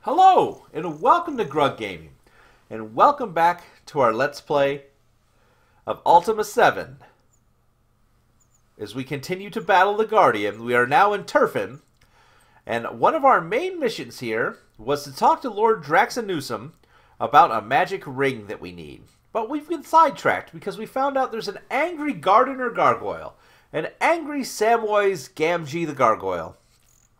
Hello, and welcome to Grug Gaming, and welcome back to our Let's Play of Ultima 7. As we continue to battle the Guardian, we are now in Turfin, and one of our main missions here was to talk to Lord Newsome about a magic ring that we need. But we've been sidetracked because we found out there's an angry gardener gargoyle, an angry Samwise Gamgee the Gargoyle,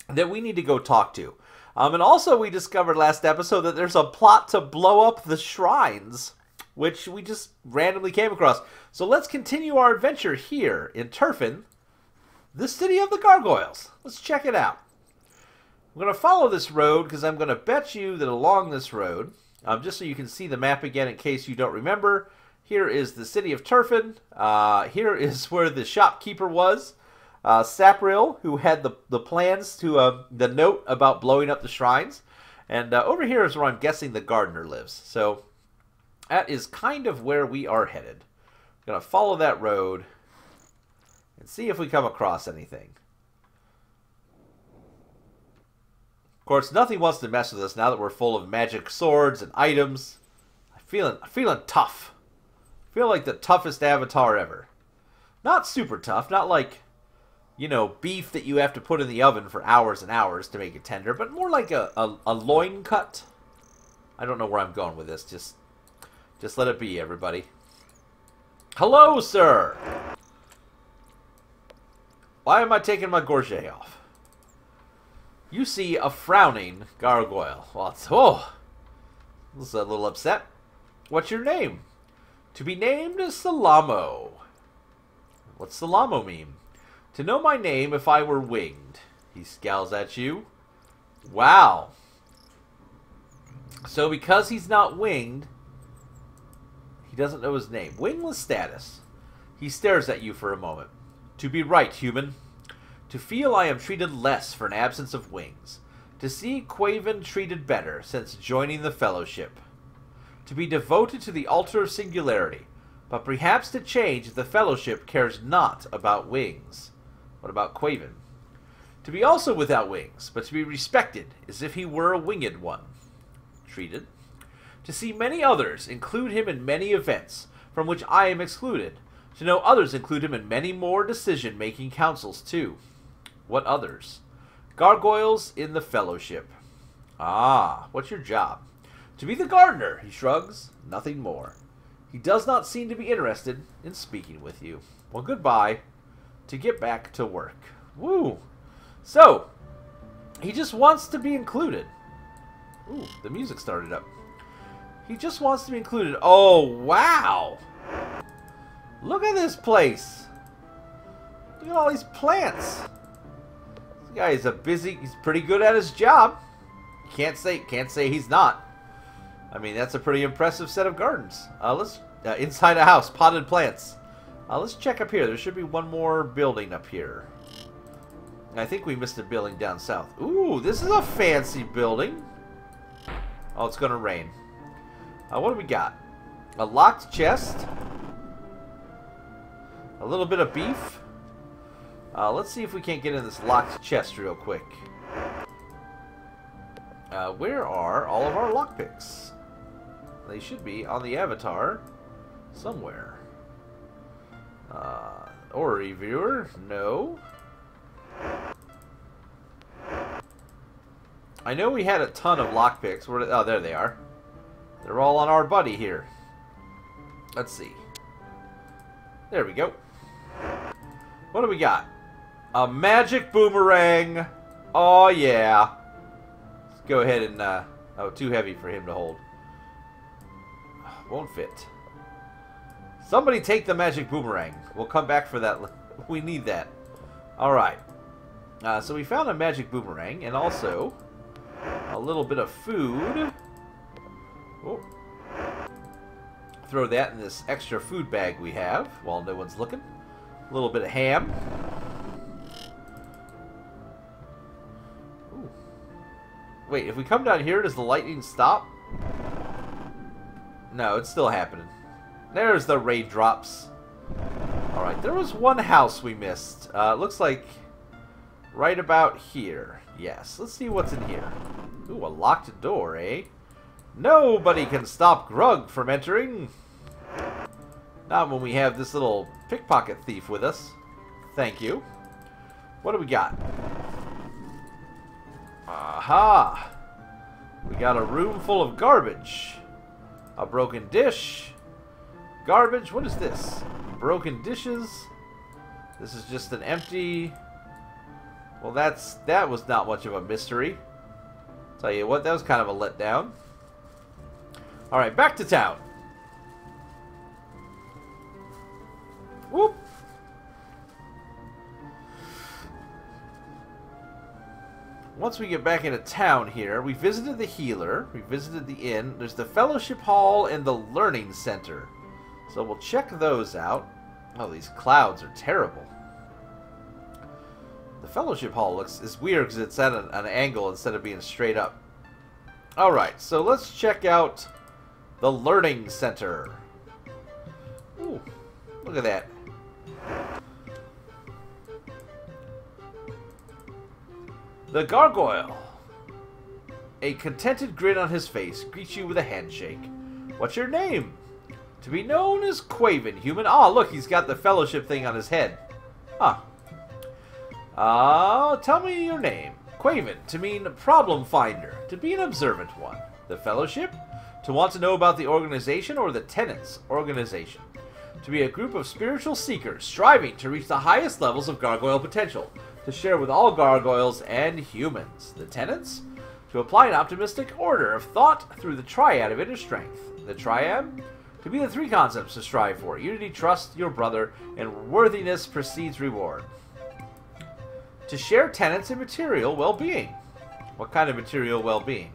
that we need to go talk to. And also we discovered last episode that there's a plot to blow up the shrines, which we just randomly came across. So let's continue our adventure here in Turfin, the city of the gargoyles. Let's check it out. I'm going to follow this road because I'm going to bet you that along this road, just so you can see the map again in case you don't remember, here is the city of Turfin. Here is where the shopkeeper was. Sapril, who had the plans to the note about blowing up the shrines, and over here is where I'm guessing the gardener lives. So that is kind of where we are headed. I'm gonna follow that road and see if we come across anything. Of course, nothing wants to mess with us now that we're full of magic swords and items. I'm feeling tough. I feel like the toughest avatar ever. Not super tough, not like, you know, beef that you have to put in the oven for hours and hours to make it tender, but more like a loin cut. I don't know where I'm going with this. Just let it be, everybody. Hello, sir! Why am I taking my gorget off? You see a frowning gargoyle. Well, this is a little upset. What's your name? To be named is Salamo. What's Salamo mean? To know my name if I were winged. He scowls at you. Wow. So because he's not winged, he doesn't know his name. Wingless status. He stares at you for a moment. To be right, human. To feel I am treated less for an absence of wings. To see Quaven treated better since joining the fellowship. To be devoted to the altar of singularity. But perhaps to change if the fellowship cares not about wings. What about Quaven? To be also without wings, but to be respected as if he were a winged one. Treated. To see many others include him in many events from which I am excluded. To know others include him in many more decision-making councils too. What others? Gargoyles in the fellowship. Ah, what's your job? To be the gardener, he shrugs. Nothing more. He does not seem to be interested in speaking with you. Well, goodbye. To get back to work. Woo! So, he just wants to be included. Ooh, the music started up. He just wants to be included. Oh, wow! Look at this place! Look at all these plants! This guy is he's pretty good at his job. Can't say he's not. I mean, that's a pretty impressive set of gardens. Let's inside a house, potted plants. Let's check up here. There should be one more building up here. I think we missed a building down south. Ooh, this is a fancy building. Oh, it's going to rain. What do we got? A locked chest. A little bit of beef. Let's see if we can't get in this locked chest real quick. Where are all of our lockpicks? They should be on the avatar somewhere. Or reviewer? No. I know we had a ton of lockpicks. Oh, there they are. They're all on our buddy here. Let's see. There we go. What do we got? A magic boomerang. Oh, yeah. Let's go ahead and... oh, too heavy for him to hold. Won't fit. Somebody take the magic boomerang. We'll come back for that. We need that. Alright. So we found a magic boomerang and also a little bit of food. Oh. Throw that in this extra food bag we have while no one's looking. A little bit of ham. Ooh. Wait, if we come down here, does the lightning stop? No, it's still happening. There's the raindrops. Alright, there was one house we missed. Looks like right about here. Yes, let's see what's in here. Ooh, a locked door, eh? Nobody can stop Grug from entering. Not when we have this little pickpocket thief with us. Thank you. What do we got? Aha! We got a room full of garbage. A broken dish. Garbage. What is this? Broken dishes. This is just an empty... Well, that was not much of a mystery. Tell you what, that was kind of a letdown. Alright, back to town. Whoop! Once we get back into town here, we visited the healer, we visited the inn, there's the Fellowship Hall and the Learning Center. So we'll check those out. Oh, these clouds are terrible. The Fellowship Hall is weird because it's at an angle instead of being straight up. Alright, so let's check out the Learning Center. Ooh, look at that. The Gargoyle. A contented grin on his face greets you with a handshake. What's your name? To be known as Quaven, human. Ah, look, he's got the fellowship thing on his head. Huh. Tell me your name. Quaven, to mean problem finder, to be an observant one. The fellowship, to want to know about the organization or the tenants' organization. To be a group of spiritual seekers striving to reach the highest levels of gargoyle potential. To share with all gargoyles and humans. The tenets? To apply an optimistic order of thought through the triad of inner strength. The triad? To be the three concepts to strive for. Unity, trust, your brother, and worthiness precedes reward. To share tenets and material well-being. What kind of material well-being?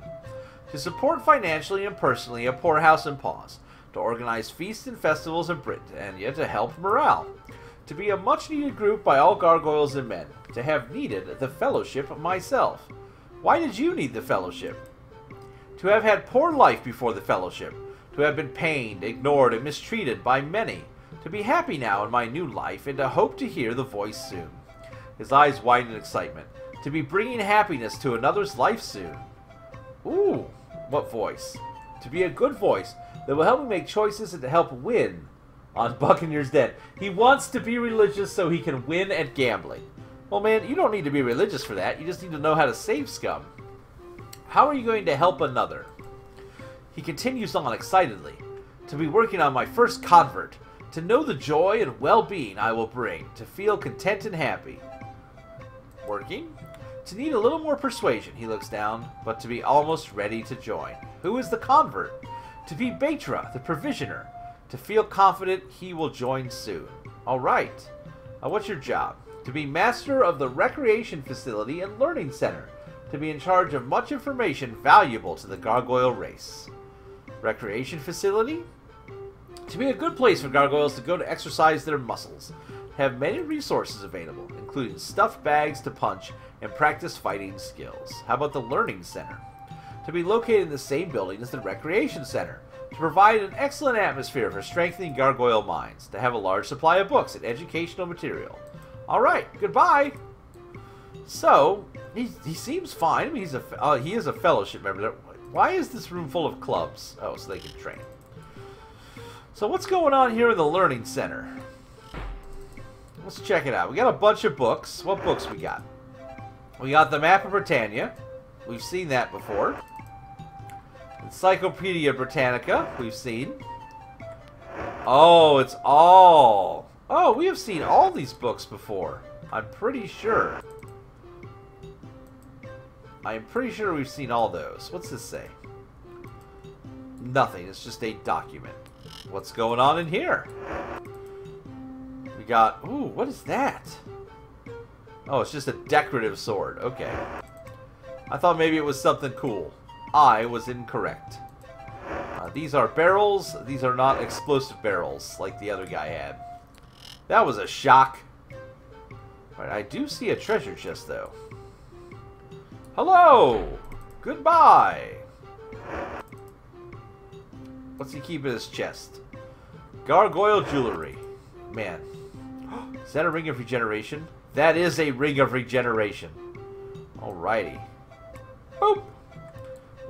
To support financially and personally a poorhouse and pause. To organize feasts and festivals in Britannia to help morale. To be a much-needed group by all gargoyles and men. To have needed the fellowship myself. Why did you need the fellowship? To have had poor life before the fellowship. To have been pained, ignored, and mistreated by many. To be happy now in my new life, and to hope to hear the voice soon. His eyes widen in excitement. To be bringing happiness to another's life soon. Ooh, what voice? To be a good voice that will help me make choices and to help win on Buccaneer's Den. He wants to be religious so he can win at gambling. Well, man, you don't need to be religious for that. You just need to know how to save scum. How are you going to help another? He continues on excitedly. To be working on my first convert. To know the joy and well-being I will bring. To feel content and happy. Working? To need a little more persuasion, he looks down, but to be almost ready to join. Who is the convert? To be Batra, the provisioner. To feel confident he will join soon. Alright. What's your job? To be master of the recreation facility and learning center. To be in charge of much information valuable to the gargoyle race. Recreation facility? To be a good place for gargoyles to go to exercise their muscles. Have many resources available, including stuffed bags to punch and practice fighting skills. How about the learning center? To be located in the same building as the recreation center. To provide an excellent atmosphere for strengthening gargoyle minds. To have a large supply of books and educational material. Alright, goodbye! So, he seems fine. I mean, he is a fellowship member. Why is this room full of clubs? Oh, so they can train. So what's going on here in the learning center? Let's check it out. We got a bunch of books. What books we got? We got the Map of Britannia. We've seen that before. Encyclopedia Britannica. We've seen. Oh, it's all... Oh, we have seen all these books before. I'm pretty sure. I'm pretty sure we've seen all those. What's this say? Nothing. It's just a document. What's going on in here? We got... Ooh, what is that? Oh, it's just a decorative sword. Okay. I thought maybe it was something cool. I was incorrect. These are barrels. These are not explosive barrels like the other guy had. That was a shock. Right, I do see a treasure chest, though. Hello! Goodbye! What's he keep in his chest? Gargoyle jewelry. Man. Is that a ring of regeneration? That is a ring of regeneration. Alrighty. Boop!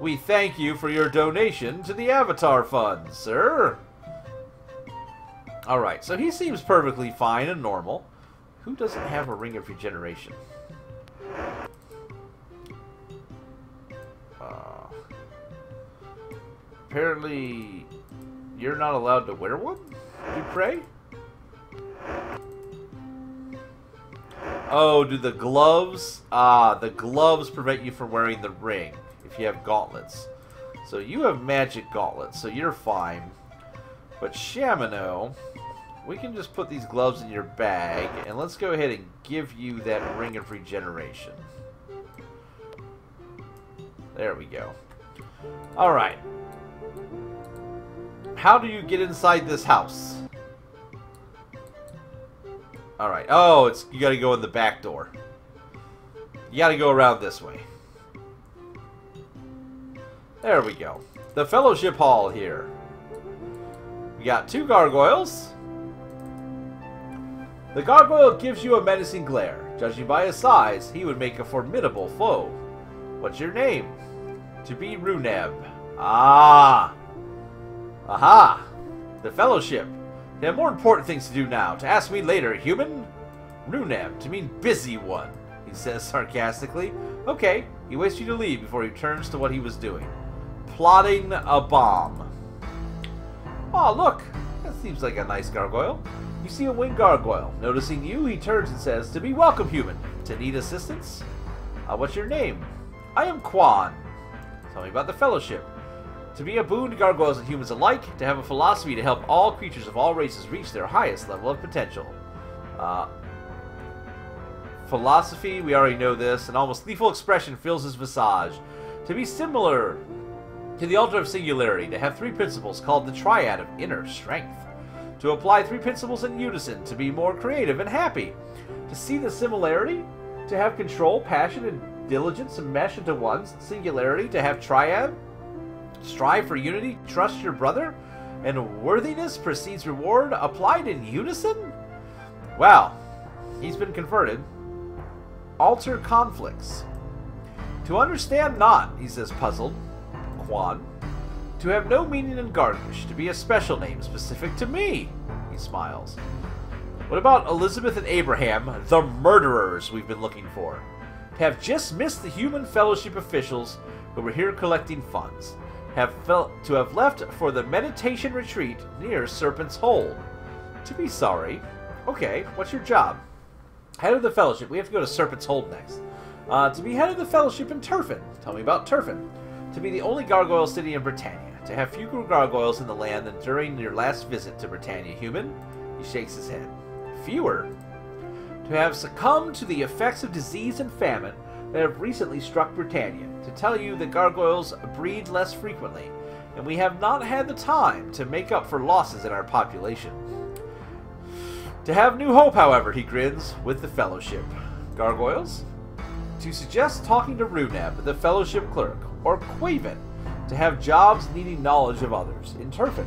We thank you for your donation to the Avatar Fund, sir. Alright, so he seems perfectly fine and normal. Who doesn't have a ring of regeneration? Apparently, you're not allowed to wear one? You pray? Oh, do the gloves? Ah, the gloves prevent you from wearing the ring if you have gauntlets. So you have magic gauntlets, so you're fine. But Shamino, we can just put these gloves in your bag, and let's go ahead and give you that ring of regeneration. There we go. Alright. How do you get inside this house? Alright. Oh, you gotta go in the back door. You gotta go around this way. There we go. The Fellowship Hall here. We got 2 gargoyles. The gargoyle gives you a menacing glare. Judging by his size, he would make a formidable foe. What's your name? To be Rune Em. Ah! Aha! The Fellowship. They have more important things to do now. To ask me later, human? Rune Em, to mean busy one, he says sarcastically. Okay, he waits for you to leave before he turns to what he was doing. Plotting a bomb. Oh, look! That seems like a nice gargoyle. You see a winged gargoyle. Noticing you, he turns and says, to be welcome, human. To need assistance? What's your name? I am Quan. Tell me about the Fellowship. To be a boon to gargoyles and humans alike, to have a philosophy to help all creatures of all races reach their highest level of potential. Philosophy, we already know this. An almost lethal expression fills his visage. To be similar to the Altar of Singularity, to have 3 principles called the Triad of Inner Strength. To apply 3 principles in unison, to be more creative and happy. To see the similarity, to have control, passion, and diligence and mesh into one. Singularity, to have triad. Strive for unity, trust your brother, and worthiness precedes reward, applied in unison? Wow, he's been converted. Alter conflicts. To understand not, he says puzzled. Quan. To have no meaning in Garnish, to be a special name specific to me, he smiles. What about Elizabeth and Abraham, the murderers we've been looking for? To have just missed the human fellowship officials who were here collecting funds. To have left for the meditation retreat near Serpent's Hold. To be sorry. Okay, what's your job? Head of the Fellowship. We have to go to Serpent's Hold next. To be head of the Fellowship in Turfin. Tell me about Turfin. To be the only gargoyle city in Britannia. To have fewer gargoyles in the land than during your last visit to Britannia, human. He shakes his head. Fewer? To have succumbed to the effects of disease and famine that have recently struck Britannia. To tell you that gargoyles breed less frequently, and we have not had the time to make up for losses in our population. To have new hope, however, he grins, with the Fellowship. Gargoyles? To suggest talking to Rune Em, the Fellowship clerk, or Quaven, to have jobs needing knowledge of others in Turfin.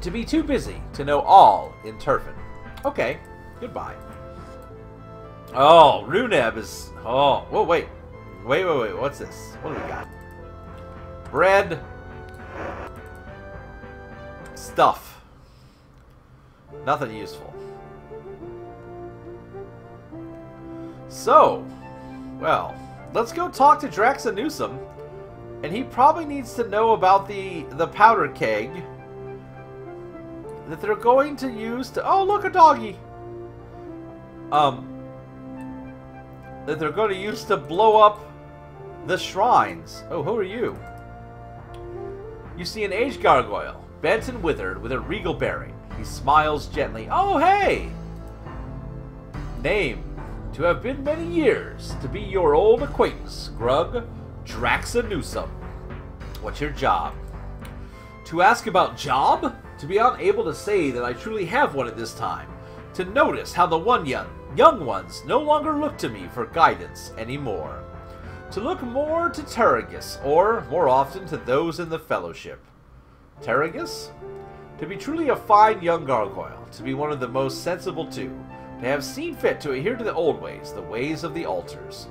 To be too busy to know all in Turfin. Okay, goodbye. Oh, Rune Em is... Oh, whoa, wait. Wait, what's this? What do we got? Bread. Stuff. Nothing useful. So, well, let's go talk to Drax and Newsome. And he probably needs to know about the powder keg that they're going to use to... Oh, look, a doggy! That they're going to use to blow up the shrines. Oh, who are you? You see an aged gargoyle, bent and withered, with a regal bearing. He smiles gently. Oh, hey! Name: to have been many years, to be your old acquaintance, Grug, Draxa Newsome. What's your job? To ask about job? To be unable to say that I truly have one at this time. To notice how the young ones no longer look to me for guidance anymore. To look more to Terragus, or, more often, to those in the Fellowship. Terragus? To be truly a fine young gargoyle, to be one of the most sensible too, to have seen fit to adhere to the old ways, the ways of the altars.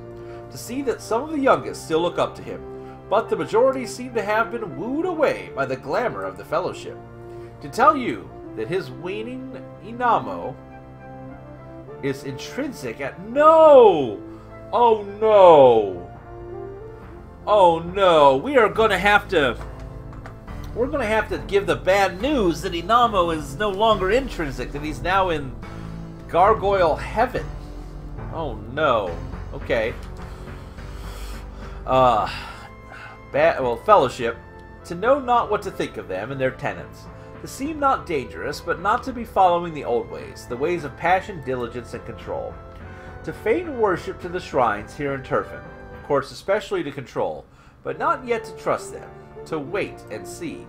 to see that some of the youngest still look up to him, but the majority seem to have been wooed away by the glamour of the Fellowship. To tell you that his waning Inamo is intrinsic at... No! Oh no! Oh no! We are going to have to... We're going to have to give the bad news that Inamo is no longer intrinsic, that he's now in Gargoyle heaven. Oh no. Okay. Fellowship. To know not what to think of them and their tenets. To seem not dangerous, but not to be following the old ways, the ways of passion, diligence, and control. To feign worship to the shrines here in Turfin, of course especially to control, but not yet to trust them. To wait and see.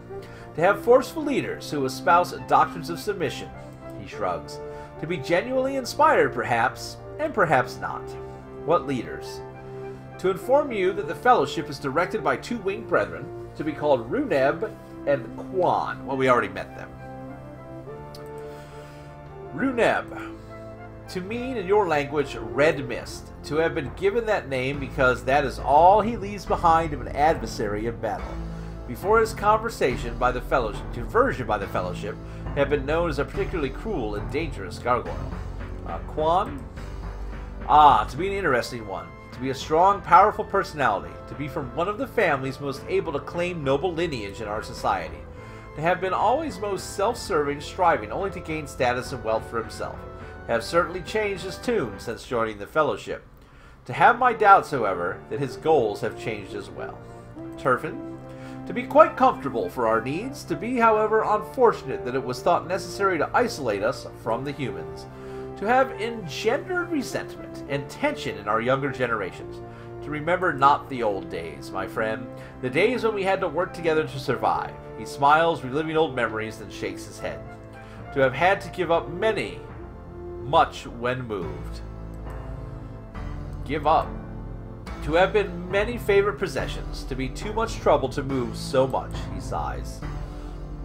To have forceful leaders who espouse doctrines of submission, he shrugs. To be genuinely inspired, perhaps, and perhaps not. What leaders? To inform you that the Fellowship is directed by two winged brethren, to be called Rune Em and Quan. Well, we already met them. Rune Em. To mean in your language, red mist. To have been given that name because that is all he leaves behind of an adversary in battle. Before his conversion by the Fellowship, had been known as a particularly cruel and dangerous gargoyle. Quan? To be an interesting one. To be a strong, powerful personality. To be from one of the families most able to claim noble lineage in our society. To have been always most self-serving, striving only to gain status and wealth for himself. Have certainly changed his tune since joining the Fellowship. To have my doubts, however, that his goals have changed as well. Turfin? To be quite comfortable for our needs, to be, however, unfortunate that it was thought necessary to isolate us from the humans. To have engendered resentment and tension in our younger generations. To remember not the old days, my friend. The days when we had to work together to survive. He smiles, reliving old memories, then shakes his head. To have had to give up much when moved. Give up. To have been many favorite possessions, to be too much trouble to move so much, he sighs.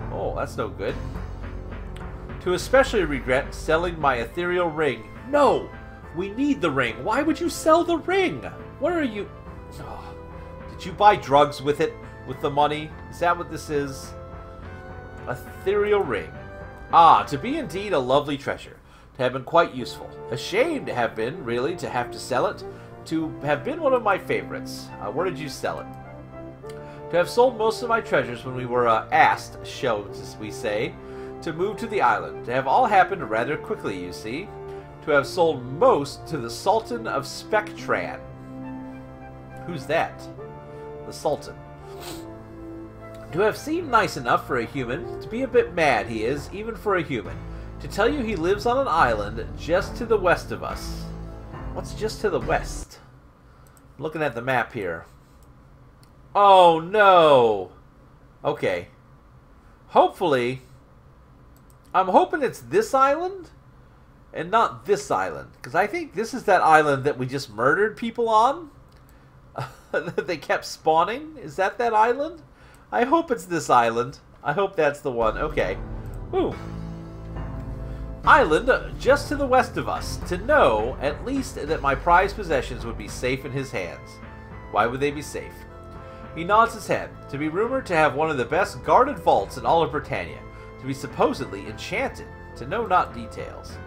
Oh, that's no good. To especially regret selling my ethereal ring. No! We need the ring. Why would you sell the ring? What are you... Oh, did you buy drugs with it? With the money? Is that what this is? Ethereal ring. To be indeed a lovely treasure. To have been quite useful. A shame to have been, really, to have to sell it. To have been one of my favorites. Where did you sell it? To have sold most of my treasures when we were asked, shall we say, to move to the island. To have all happened rather quickly, you see. To have sold most to the Sultan of Spectran. Who's that? The Sultan. To have seemed nice enough for a human. To be a bit mad, he is, even for a human. To tell you he lives on an island just to the west of us. What's just to the west? I'm looking at the map here. Oh, no. Okay. Hopefully, I'm hoping it's this island and not this island. Because I think this is that island that we just murdered people on. That they kept spawning. Is that island? I hope it's this island. I hope that's the one. Okay. Ooh. Island just to the west of us, to know, at least, that my prized possessions would be safe in his hands. Why would they be safe? He nods his head. To be rumored to have one of the best guarded vaults in all of Britannia. To be supposedly enchanted. To know not details.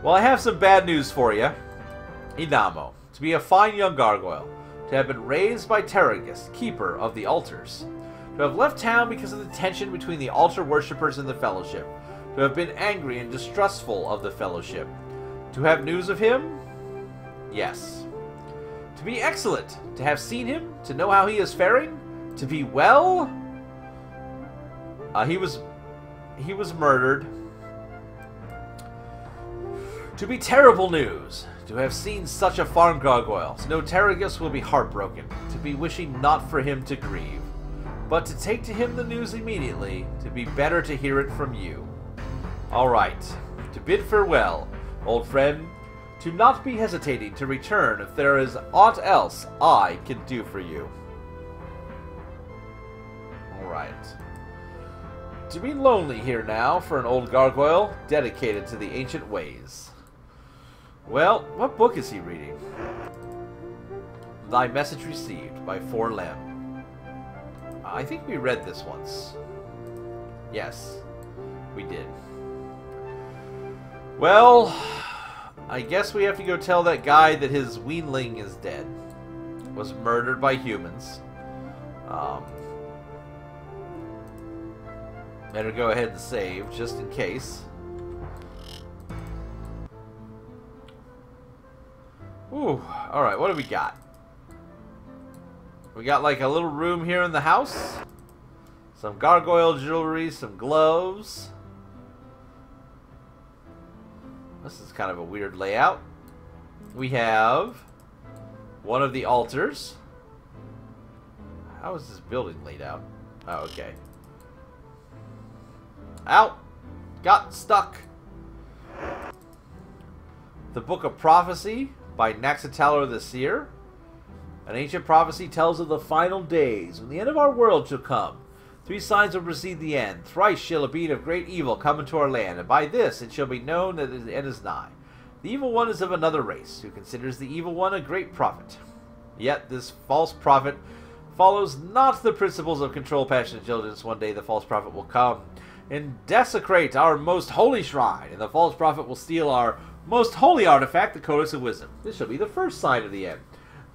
Well, I have some bad news for you. Inamo. To be a fine young gargoyle. To have been raised by Terragus, keeper of the altars. To have left town because of the tension between the altar worshippers and the Fellowship. To have been angry and distrustful of the Fellowship. To have news of him? Yes. To be excellent. To have seen him. To know how he is faring. To be well. He was murdered. To be terrible news. To have seen such a farm gargoyle. To know Terragus will be heartbroken. To be wishing not for him to grieve. But to take to him the news immediately. To be better to hear it from you. Alright, to bid farewell, old friend, to not be hesitating to return if there is aught else I can do for you. Alright. To be lonely here now for an old gargoyle dedicated to the ancient ways. Well, what book is he reading? Thy message received by thwart. I think we read this once. Yes, we did. Well, I guess we have to go tell that guy that his weanling is dead. Was murdered by humans. Better go ahead and save, just in case. Ooh, alright, what do we got? We got like a little room here in the house. Some gargoyle jewelry, some gloves. This is kind of a weird layout. We have one of the altars. How is this building laid out? Oh, okay. Out! Got stuck! The Book of Prophecy by Naxitalar the Seer. An ancient prophecy tells of the final days, when the end of our world shall come. 3 signs will precede the end. Thrice shall a being of great evil come into our land, and by this it shall be known that the end is nigh. The evil one is of another race, who considers the evil one a great prophet. Yet this false prophet follows not the principles of control, passion, and diligence. One day the false prophet will come and desecrate our most holy shrine, and the false prophet will steal our most holy artifact, the Codex of Wisdom. This shall be the first sign of the end.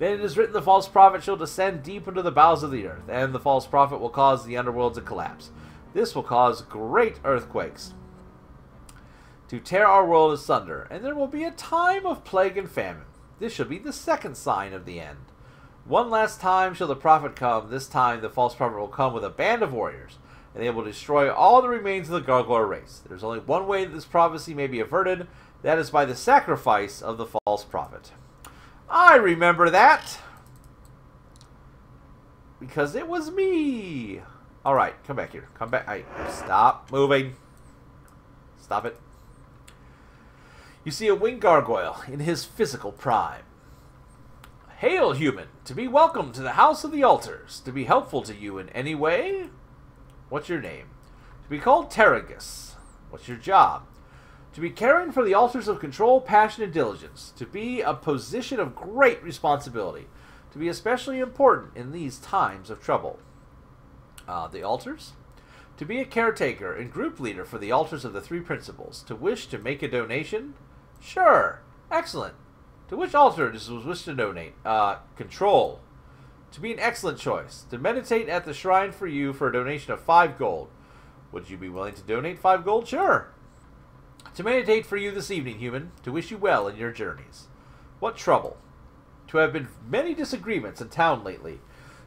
Then it is written, the false prophet shall descend deep into the bowels of the earth, and the false prophet will cause the underworld to collapse. This will cause great earthquakes to tear our world asunder, and there will be a time of plague and famine. This shall be the second sign of the end. One last time shall the prophet come. This time the false prophet will come with a band of warriors, and they will destroy all the remains of the gargoyle race. There is only one way that this prophecy may be averted. That is by the sacrifice of the false prophet. I remember that, because it was me. Alright, come back here. Come back. Stop moving. Stop it. You see a winged gargoyle in his physical prime. Hail, human, to be welcome to the house of the altars, to be helpful to you in any way. What's your name? To be called Terragus. What's your job? To be caring for the altars of control, passion, and diligence. To be a position of great responsibility. To be especially important in these times of trouble. The altars? To be a caretaker and group leader for the altars of the 3 principles. To wish to make a donation? Sure. Excellent. To which altar does you wish to donate? Control. To be an excellent choice. To meditate at the shrine for you for a donation of 5 gold. Would you be willing to donate 5 gold? Sure. To meditate for you this evening, human. To wish you well in your journeys. What trouble? To have been many disagreements in town lately.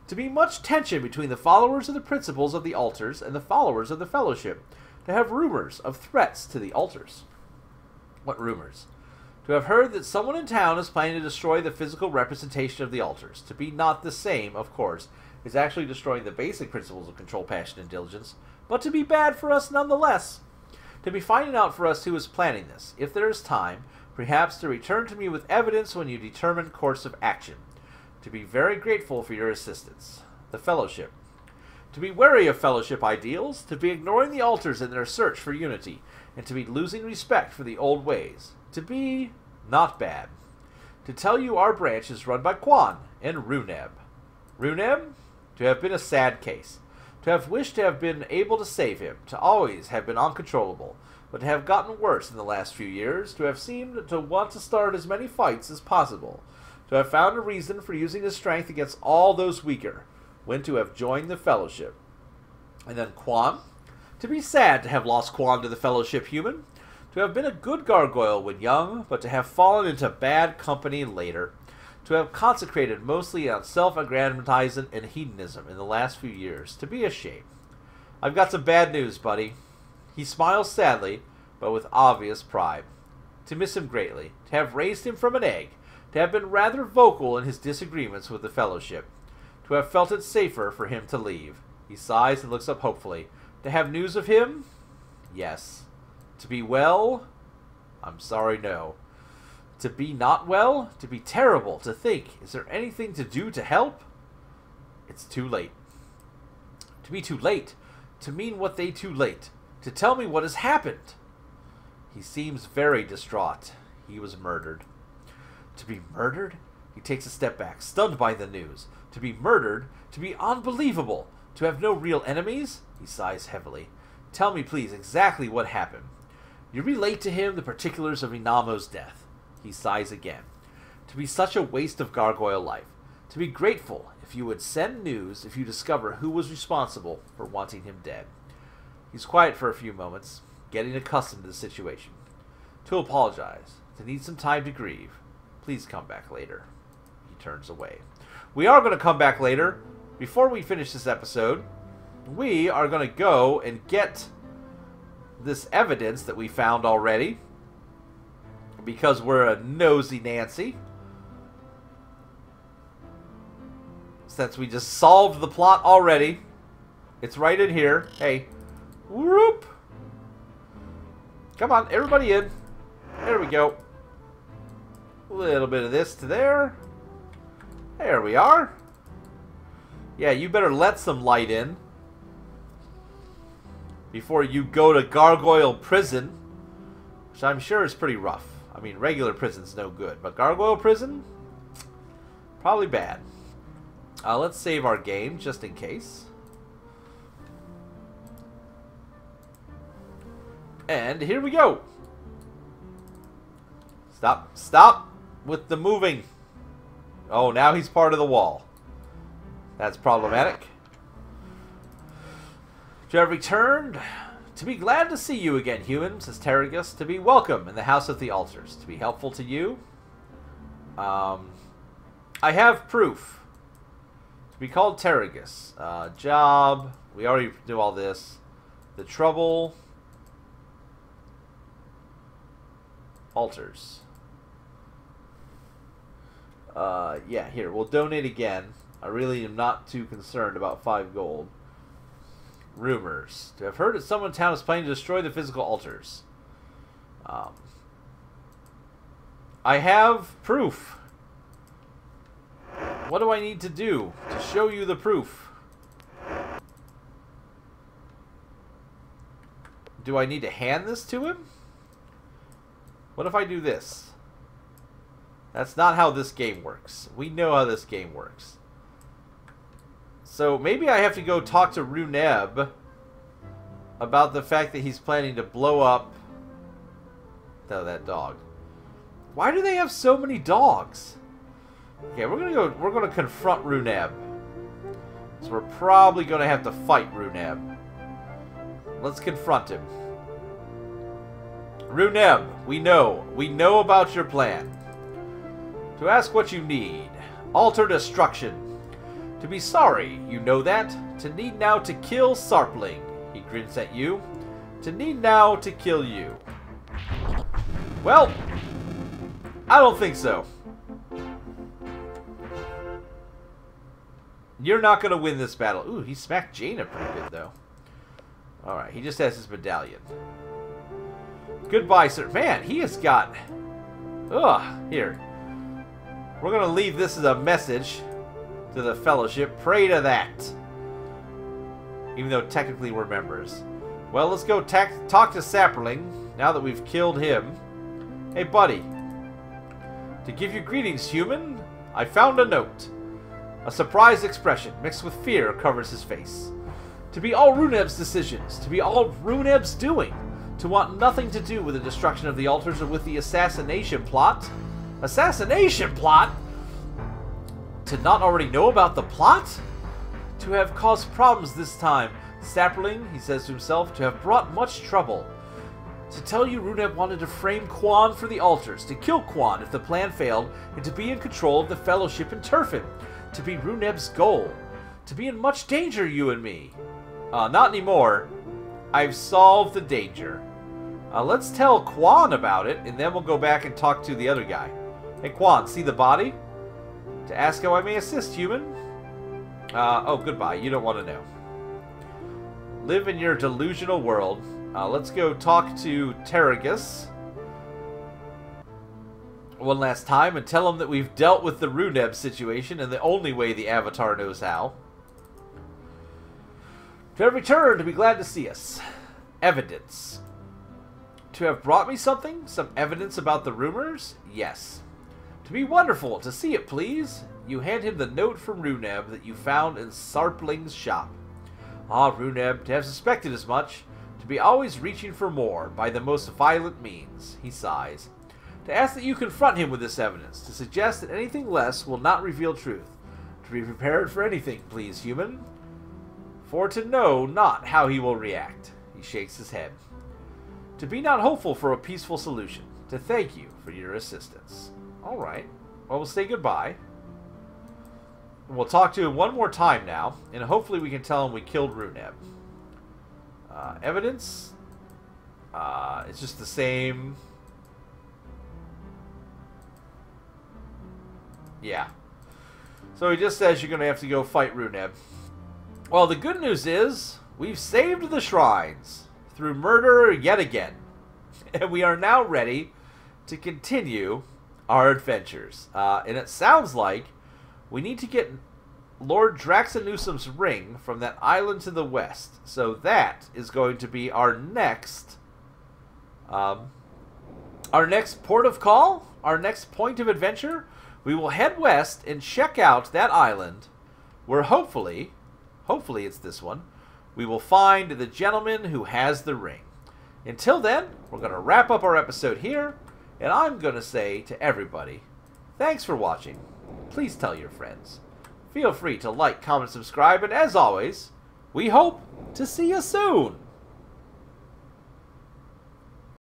To be much tension between the followers of the principles of the altars and the followers of the fellowship. To have rumors of threats to the altars. What rumors? To have heard that someone in town is planning to destroy the physical representation of the altars. To be not the same, of course, is actually destroying the basic principles of control, passion, and diligence, but to be bad for us nonetheless. To be finding out for us who is planning this, if there is time, perhaps to return to me with evidence when you determine course of action. To be very grateful for your assistance. The fellowship. To be wary of fellowship ideals, to be ignoring the altars in their search for unity, and to be losing respect for the old ways. To be not bad. To tell you our branch is run by Quan and Rune Em. Rune Em? To have been a sad case. To have wished to have been able to save him. To always have been uncontrollable. But to have gotten worse in the last few years. To have seemed to want to start as many fights as possible. To have found a reason for using his strength against all those weaker. When to have joined the fellowship. And then Quan? To be sad to have lost Quan to the fellowship, human. To have been a good gargoyle when young, but to have fallen into bad company later. To have consecrated mostly on self-aggrandizement and hedonism in the last few years. To be a shame. I've got some bad news, buddy. He smiles sadly, but with obvious pride. To miss him greatly. To have raised him from an egg. To have been rather vocal in his disagreements with the fellowship. To have felt it safer for him to leave. He sighs and looks up hopefully. To have news of him? Yes. To be well? I'm sorry, no. To be not well? To be terrible. To think, is there anything to do to help? It's too late. To be too late. To mean what they too late. To tell me what has happened. He seems very distraught. He was murdered. To be murdered? He takes a step back, stunned by the news. To be murdered, to be unbelievable, to have no real enemies? He sighs heavily. Tell me, please, exactly what happened. You relate to him the particulars of Inamo's death. He sighs again. To be such a waste of Gargoyle life. To be grateful if you would send news if you discover who was responsible for wanting him dead. He's quiet for a few moments, getting accustomed to the situation. To apologize, to need some time to grieve. Please come back later. He turns away. We are going to come back later. Before we finish this episode, we are going to go and get this evidence that we found already, because we're a nosy Nancy. Since we just solved the plot already. It's right in here. Hey. Whoop. Come on, everybody in. There we go. A little bit of this to there. There we are. Yeah, you better let some light in before you go to Gargoyle Prison, which I'm sure is pretty rough. I mean, regular prison's no good, but Gargoyle Prison? Probably bad. Let's save our game, just in case. And here we go. Stop with the moving. Oh, now he's part of the wall. That's problematic. To have returned, to be glad to see you again, human, says Terragus. To be welcome in the House of the Altars. To be helpful to you. I have proof. To be called Terragus. Job. We already do all this. The trouble. Altars. Yeah, here. We'll donate again. I really am not too concerned about 5 gold. Rumors. To have heard that someone in town is planning to destroy the physical altars. I have proof. What do I need to do to show you the proof? Do I need to hand this to him? What if I do this? That's not how this game works. We know how this game works. So maybe I have to go talk to Rune Em about the fact that he's planning to blow up that dog. Why do they have so many dogs? Okay, we're gonna confront Rune Em. So we're probably gonna have to fight Rune Em. Let's confront him. Rune Em, we know about your plan. To ask what you need. Altar destruction. To be sorry, you know that. To need now to kill Sarpling. He grins at you. To need now to kill you. Well, I don't think so. You're not going to win this battle. Ooh, he smacked Jaina pretty good, though. Alright, he just has his medallion. Goodbye, sir. Man, he has got... Ugh, here. We're going to leave this as a message to the Fellowship. Pray to that. Even though technically we're members. Well, let's go talk to Sapling, now that we've killed him. Hey, buddy. To give you greetings, human, I found a note. A surprised expression, mixed with fear, covers his face. To be all Rune Em's decisions, to be all Rune Em's doing, to want nothing to do with the destruction of the altars or with the assassination plot. Assassination plot? To not already know about the plot? To have caused problems this time. Sapling, he says to himself, to have brought much trouble. To tell you Rune Em wanted to frame Quan for the altars, to kill Quan if the plan failed, and to be in control of the Fellowship in Turfin. To be Rune Em's goal. To be in much danger, you and me. Not anymore. I've solved the danger. Let's tell Quan about it, and then we'll go back and talk to the other guy. Hey, Quan, see the body? To ask how I may assist, human? Oh, goodbye. You don't want to know. Live in your delusional world. Let's go talk to Terragus one last time and tell him that we've dealt with the Rune Em situation in the only way the Avatar knows how. To have returned, to be glad to see us. Evidence. To have brought me something? Some evidence about the rumors? Yes. To be wonderful to see it, please. You hand him the note from Rune Em that you found in Sarpling's shop. Ah, Rune Em, to have suspected as much, to be always reaching for more by the most violent means. He sighs. To ask that you confront him with this evidence, to suggest that anything less will not reveal truth. To be prepared for anything, please, human. For to know not how he will react. He shakes his head. To be not hopeful for a peaceful solution. To thank you for your assistance. Alright. Well, we'll say goodbye. We'll talk to him one more time now, and hopefully we can tell him we killed Rune Em. Evidence? It's just the same. Yeah. So he just says you're going to have to go fight Rune Em. Well, the good news is we've saved the shrines through murder yet again. And we are now ready to continue our adventures. And it sounds like we need to get Lord Newsome's ring from that island to the west. So that is going to be our next port of call, our next point of adventure. We will head west and check out that island where hopefully it's this one, we will find the gentleman who has the ring. Until then, we're going to wrap up our episode here, and I'm going to say to everybody, thanks for watching. Please tell your friends. Feel free to like, comment, subscribe, and as always, we hope to see you soon.